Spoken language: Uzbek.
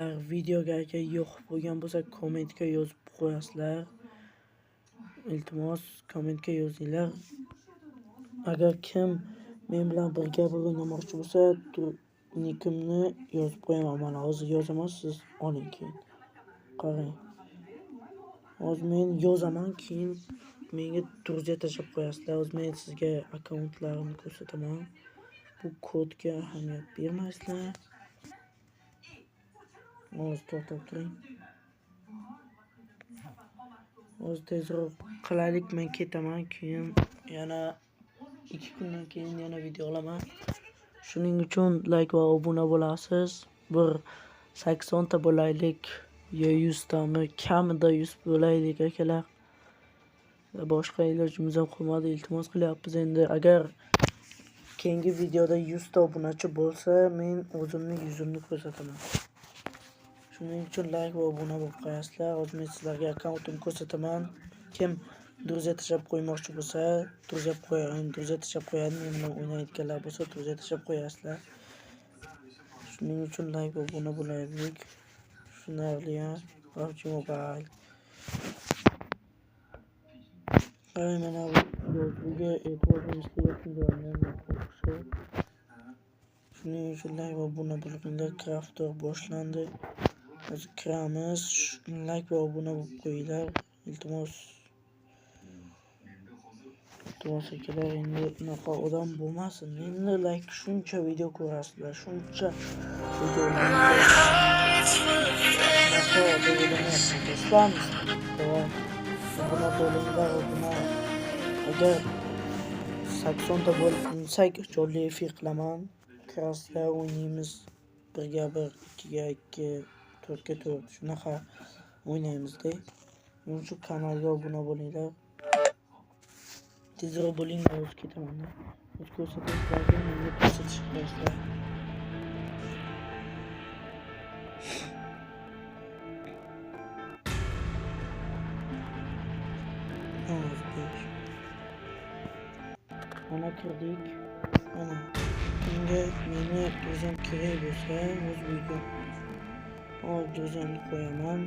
Videoga agar yoqib qo'ygan bo'lsa kommentga yozib qo'yasizlar. Iltimos kommentga yozinglar. Agar kim men bilan birga o'ynamoqchi bo'lsa, nikimni yozib qo'yaman. Mana hozir yozaman, siz oling keyin. Qarang. Hozir men yozaman, keyin menga druziya tashlab qo'yasizlar. Hozir men sizga akkauntlarimni ko'rsataman. Bu kodga ahamiyat bermaysizlar. Hozir to'xtab turing. Hozir tezroq qilaylik, men ketaman, keyin yana 2 kundan keyin yana video olaman. Shuning uchun like va obuna bo'lasiz. Bir 80 ta bo'laylik, yo 100 tami, kamida 100 bo'laylik akalar. Boshqa ilojimiz ham qolmadi, iltimos qilyapmiz endi. Agar keyingi videoda 100 ta obunachi bo'lsa, men o'zimning yuzimni ko'rsataman. Shuning uchun like va obuna bo'lib qo'yasizlar. Hozir men sizlarga akkauntimni ko'rsataman. Kim druziya tashlab qo'ymoqchi bo'lsa, druziya tashlab qo'yadi. Men bilan o'ynaydiganlar bo'lsa, druziya tashlab qo'yasizlar. Shuning uchun like va obuna bo'laylik. Tushunarlimi? PUBG Mobile. Qarang, mana bu yozuvga e'tiboringizni berganimdan xursand. Shuning uchun like va obuna bo'linglar. Crafter boshlandi. Hozir kiramiz. Like va obuna bo'lib qo'yinglar. Iltimos akalar, endi unaqa odam bo'lmasin. Endi like shuncha video ko'rasizlar, shuncha obuna bo'linglar. Agar 80 ta bo'lsak, jonli efir qilaman. Kirasizlar, o'ynaymiz. 1-1, 2-2, 4-4 shunaqa o'ynaymiz-da. Shuning uchun kanalga obuna bo'linglar. Tezroq bo'ling, hozir ketaman. Hozir ko'rsatishlarga menga ko'rsatish qilasizlar. Mana kirdik. Mana. Bunga meni o'zim kerak bo'lsa, o'z uyga. Hozir o'zimni qo'yaman.